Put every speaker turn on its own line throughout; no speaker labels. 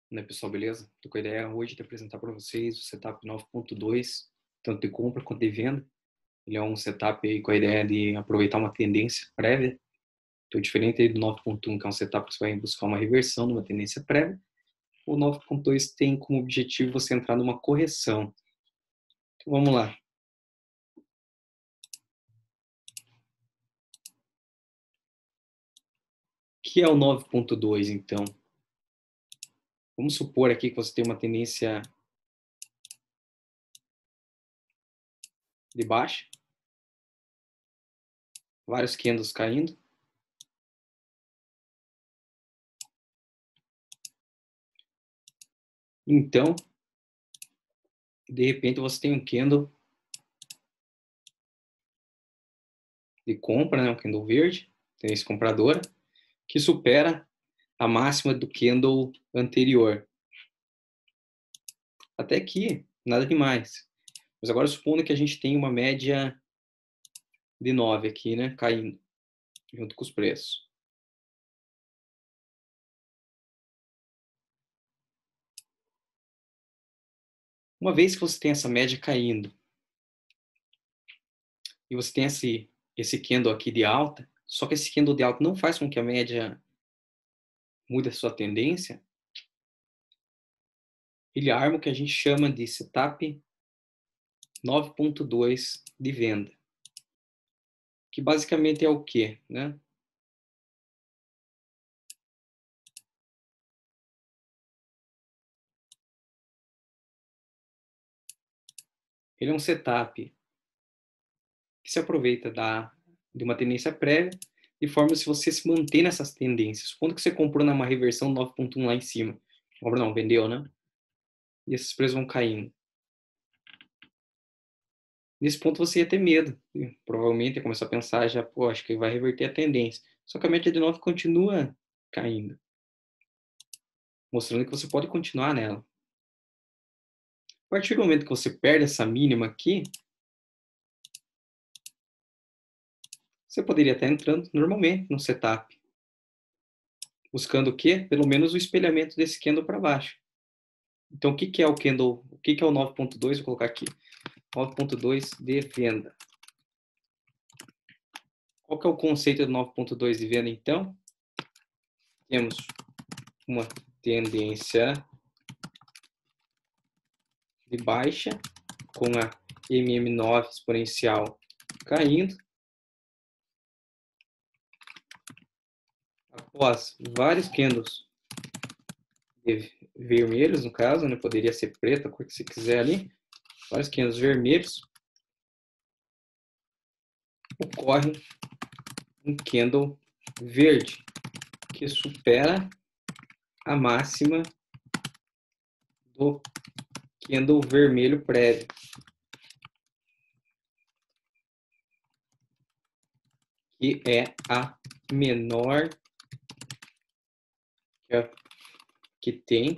Né, pessoal, beleza? Tô com a ideia hoje de apresentar para vocês o setup 9.2, tanto de compra quanto de venda. Ele é um setup aí com a ideia de aproveitar uma tendência prévia. Então, diferente aí do 9.1, que é um setup que você vai buscar uma reversão numa tendência prévia, o 9.2 tem como objetivo você entrar numa correção. Então, vamos lá. O que é o 9.2, então? Vamos supor aqui que você tem uma tendência de baixa, vários candles caindo. Então, de repente, você tem um candle de compra, né, um candle verde, tendência compradora, que supera a máxima do candle anterior. Até aqui, nada demais. Mas agora, supondo que a gente tem uma média de 9 aqui, né, caindo, junto com os preços. Uma vez que você tem essa média caindo, e você tem esse candle aqui de alta, só que esse candle de alta não faz com que a média mude a sua tendência, ele arma o que a gente chama de setup 9.2 de venda. Que basicamente é o quê, né? Ele é um setup que se aproveita de uma tendência prévia, de forma se você se manter nessas tendências. Quando que você comprou numa reversão 9.1 lá em cima? Comprou não, vendeu, né? E esses preços vão caindo. Nesse ponto você ia ter medo. Provavelmente ia começar a pensar já, pô, acho que vai reverter a tendência. Só que a média de 9 continua caindo, mostrando que você pode continuar nela. A partir do momento que você perde essa mínima aqui, você poderia estar entrando normalmente no setup, buscando o quê? Pelo menos o espelhamento desse candle para baixo. Então, o que é o candle? O que é o 9.2? Vou colocar aqui. 9.2 de venda. Qual que é o conceito do 9.2 de venda, então? Temos uma tendência de baixa, com a MM9 exponencial caindo. Após vários candles vermelhos, no caso, né? Poderia ser preto, a cor que você quiser ali. Vários candles vermelhos. Ocorre um candle verde, que supera a máxima do candle vermelho prévio. Que é a menor que tem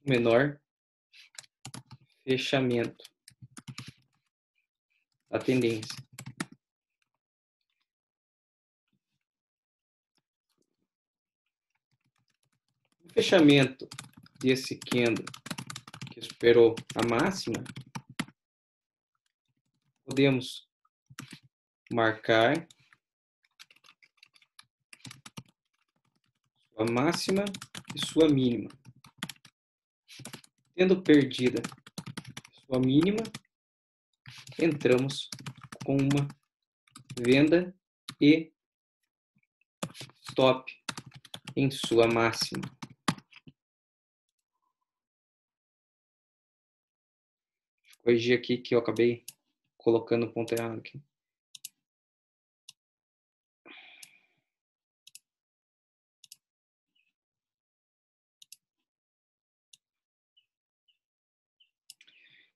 o menor fechamento da tendência. O fechamento desse candle que superou a máxima, podemos marcar sua máxima e sua mínima. Tendo perdida sua mínima, entramos com uma venda e stop em sua máxima. Deixa eu corrigir aqui que eu acabei colocando o ponto errado aqui.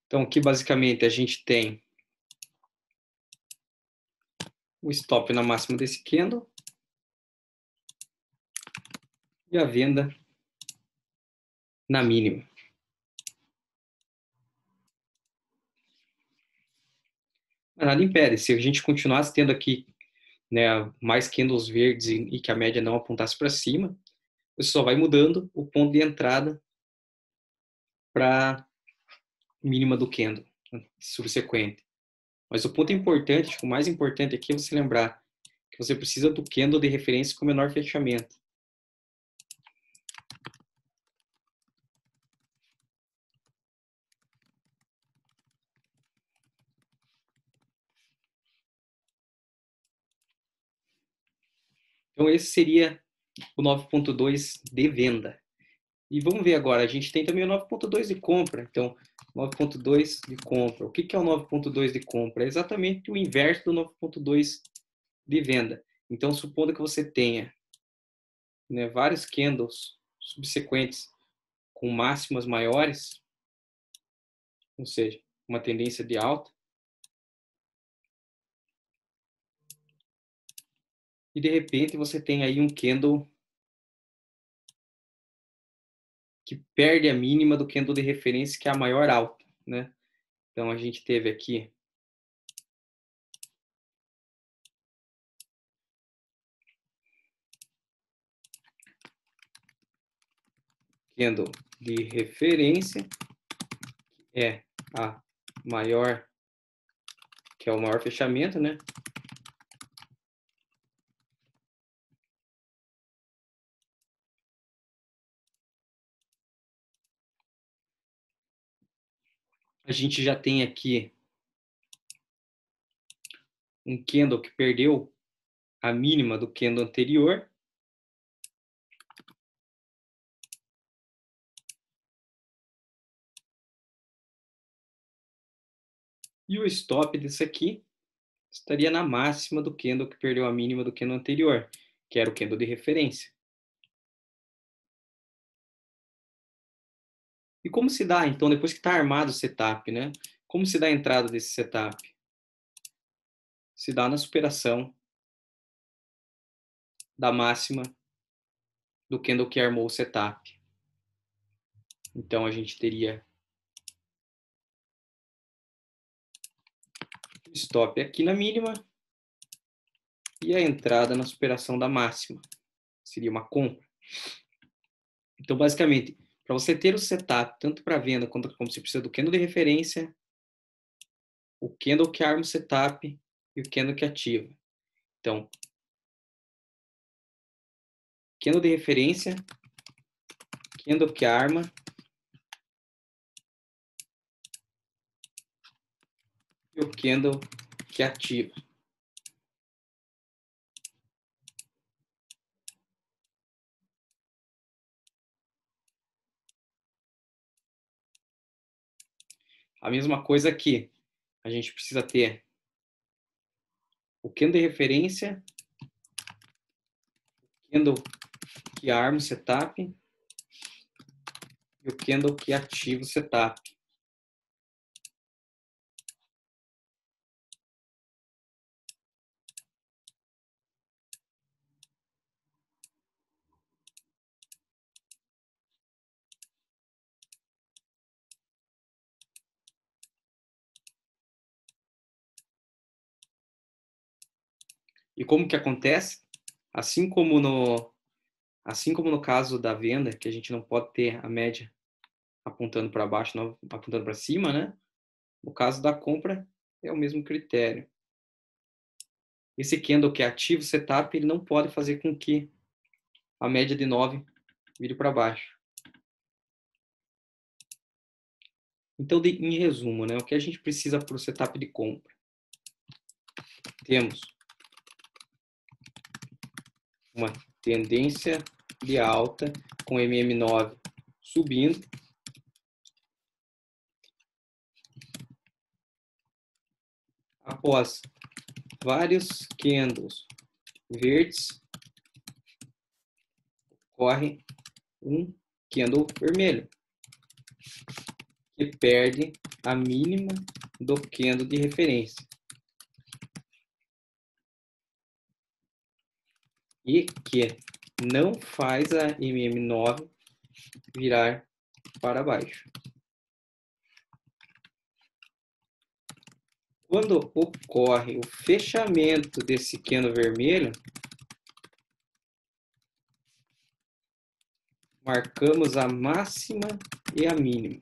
Então, aqui basicamente a gente tem o stop na máxima desse candle e a venda na mínima. Mas nada impede, se a gente continuasse tendo aqui, né, mais candles verdes e que a média não apontasse para cima, você só vai mudando o ponto de entrada para mínima do candle subsequente. Mas o ponto importante, acho que o mais importante aqui é você lembrar que você precisa do candle de referência com menor fechamento. Então esse seria o 9.2 de venda. E vamos ver agora, a gente tem também o 9.2 de compra. Então, 9.2 de compra. O que é o 9.2 de compra? É exatamente o inverso do 9.2 de venda. Então, supondo que você tenha, né, vários candles subsequentes com máximas maiores, ou seja, uma tendência de alta, e de repente você tem aí um candle que perde a mínima do candle de referência, que é a maior alta, né? Então, a gente teve aqui candle de referência, é a maior, que é o maior fechamento, né? A gente já tem aqui um candle que perdeu a mínima do candle anterior. E o stop desse aqui estaria na máxima do candle que perdeu a mínima do candle anterior, que era o candle de referência. E como se dá, então, depois que está armado o setup, né? Como se dá a entrada desse setup? Se dá na superação da máxima do candle que armou o setup. Então, a gente teria stop aqui na mínima e a entrada na superação da máxima. Seria uma compra. Então, basicamente, para você ter o setup, tanto para venda quanto como você precisa do candle de referência, o candle que arma o setup e o candle que ativa. Então, candle de referência, candle que arma e o candle que ativa. A mesma coisa aqui. A gente precisa ter o candle de referência, o candle que arma o setup e o candle que ativa o setup. E como que acontece? Assim como no caso da venda, que a gente não pode ter a média apontando para baixo, não apontando para cima, né? No caso da compra, é o mesmo critério. Esse candle que é ativo setup, ele não pode fazer com que a média de 9 vire para baixo. Então, em resumo, né, o que a gente precisa para o setup de compra? Temos uma tendência de alta com MM9 subindo. Após vários candles verdes, corre um candle vermelho, que perde a mínima do candle de referência. E que não faz a MM9 virar para baixo. Quando ocorre o fechamento desse candle vermelho, marcamos a máxima e a mínima,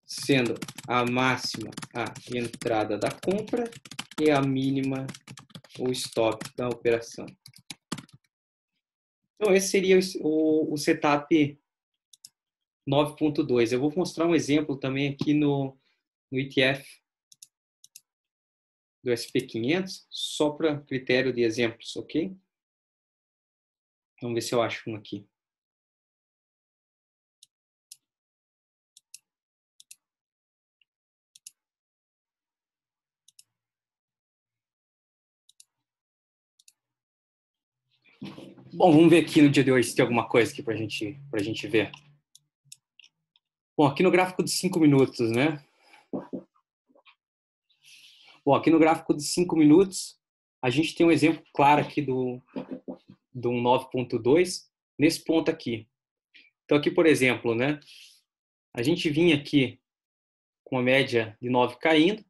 sendo a máxima a entrada da compra e a mínima o stop da operação. Então, esse seria o setup 9.2. Eu vou mostrar um exemplo também aqui no ETF do SP500, só para critério de exemplos, ok? Vamos ver se eu acho um aqui. Bom, vamos ver aqui no dia de hoje se tem alguma coisa aqui para a gente ver. Bom, aqui no gráfico de 5 minutos, né? Bom, aqui no gráfico de 5 minutos, a gente tem um exemplo claro aqui do 9.2, nesse ponto aqui. Então, aqui, por exemplo, né? A gente vinha aqui com a média de 9 caindo,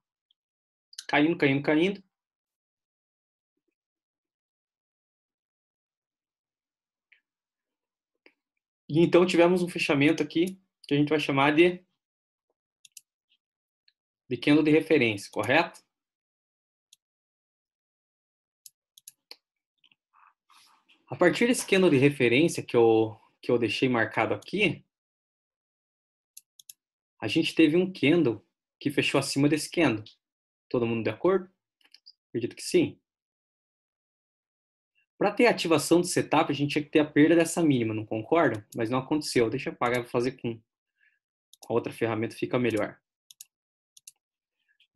caindo. E então tivemos um fechamento aqui que a gente vai chamar de candle de referência, correto? A partir desse candle de referência que eu deixei marcado aqui, a gente teve um candle que fechou acima desse candle. Todo mundo de acordo? Acredito que sim. Para ter ativação do setup, a gente tinha que ter a perda dessa mínima, não concorda? Mas não aconteceu. Deixa eu apagar, vou fazer com a outra ferramenta, fica melhor.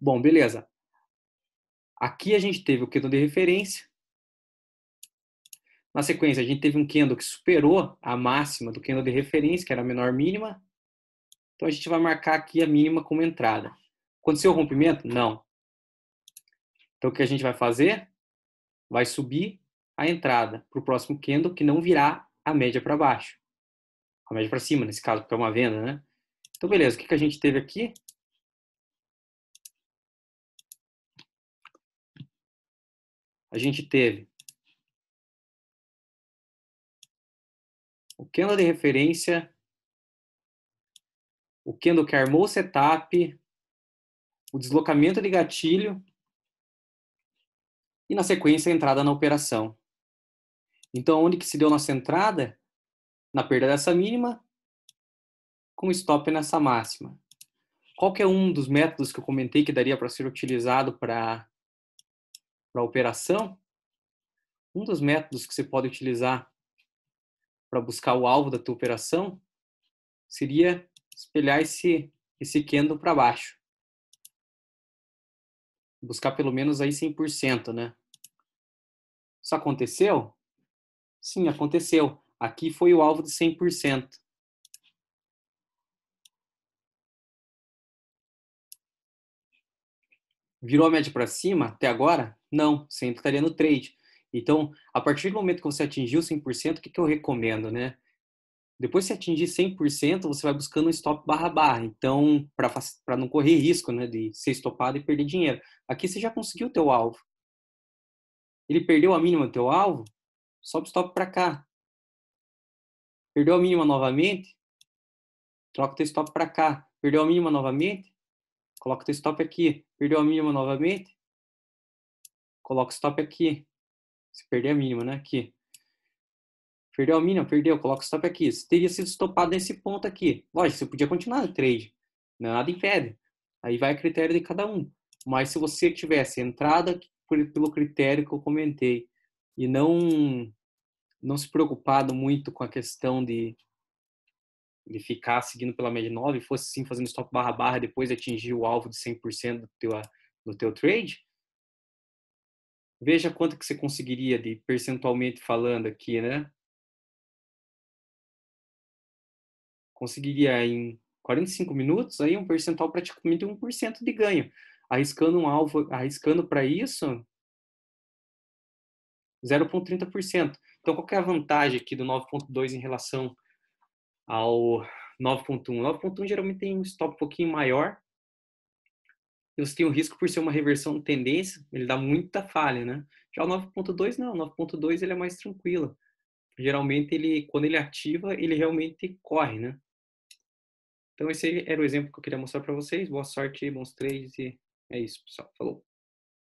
Bom, beleza. Aqui a gente teve o candle de referência. Na sequência, a gente teve um candle que superou a máxima do candle de referência, que era a menor mínima. Então, a gente vai marcar aqui a mínima como entrada. Aconteceu o rompimento? Não. Então, o que a gente vai fazer? Vai subir a entrada para o próximo candle, que não virá a média para baixo. A média para cima, nesse caso, porque é uma venda, né? Então, beleza. O que a gente teve aqui? A gente teve o candle de referência, o candle que armou o setup, o deslocamento de gatilho e, na sequência, a entrada na operação. Então, onde que se deu nossa entrada? Na perda dessa mínima, com stop nessa máxima. Qual que é um dos métodos que eu comentei que daria para ser utilizado para a operação? Um dos métodos que você pode utilizar para buscar o alvo da tua operação seria espelhar esse candle para baixo. Buscar pelo menos aí 100%, né? Isso aconteceu? Sim, aconteceu. Aqui foi o alvo de 100%. Virou a média para cima até agora? Não, sempre estaria no trade. Então, a partir do momento que você atingiu 100%, o que eu recomendo, né? Depois que você atingir 100%, você vai buscando um stop barra. Então, para não correr risco, né, de ser estopado e perder dinheiro. Aqui você já conseguiu o teu alvo. Ele perdeu a mínima do teu alvo, sobe o stop para cá. Perdeu a mínima novamente, troca o teu stop para cá. Perdeu a mínima novamente, coloca o teu stop aqui. Perdeu a mínima novamente, coloca o stop aqui. Se perder a mínima, né? Aqui. Perdeu a mínima, perdeu, coloca o stop aqui. Você teria sido estopado nesse ponto aqui. Lógico, você podia continuar no trade. Nada impede. Aí vai a critério de cada um. Mas se você tivesse entrada pelo critério que eu comentei e não se preocupado muito com a questão de ficar seguindo pela média 9, fosse sim fazendo stop barra depois de atingir o alvo de 100% do teu trade, veja quanto que você conseguiria de percentualmente falando aqui, né? Conseguiria em 45 minutos aí um percentual praticamente 1% de ganho. Arriscando um alvo, arriscando para isso 0,30%. Então, qual que é a vantagem aqui do 9.2 em relação ao 9.1? 9.1 geralmente tem um stop um pouquinho maior. E você tem um risco por ser uma reversão de tendência, ele dá muita falha, né? Já o 9.2 não, o 9.2 ele é mais tranquilo. geralmente ele, quando ele ativa, ele realmente corre, né. Então esse aí era o exemplo que eu queria mostrar para vocês. Boa sorte, bons trades e é isso, pessoal. Falou.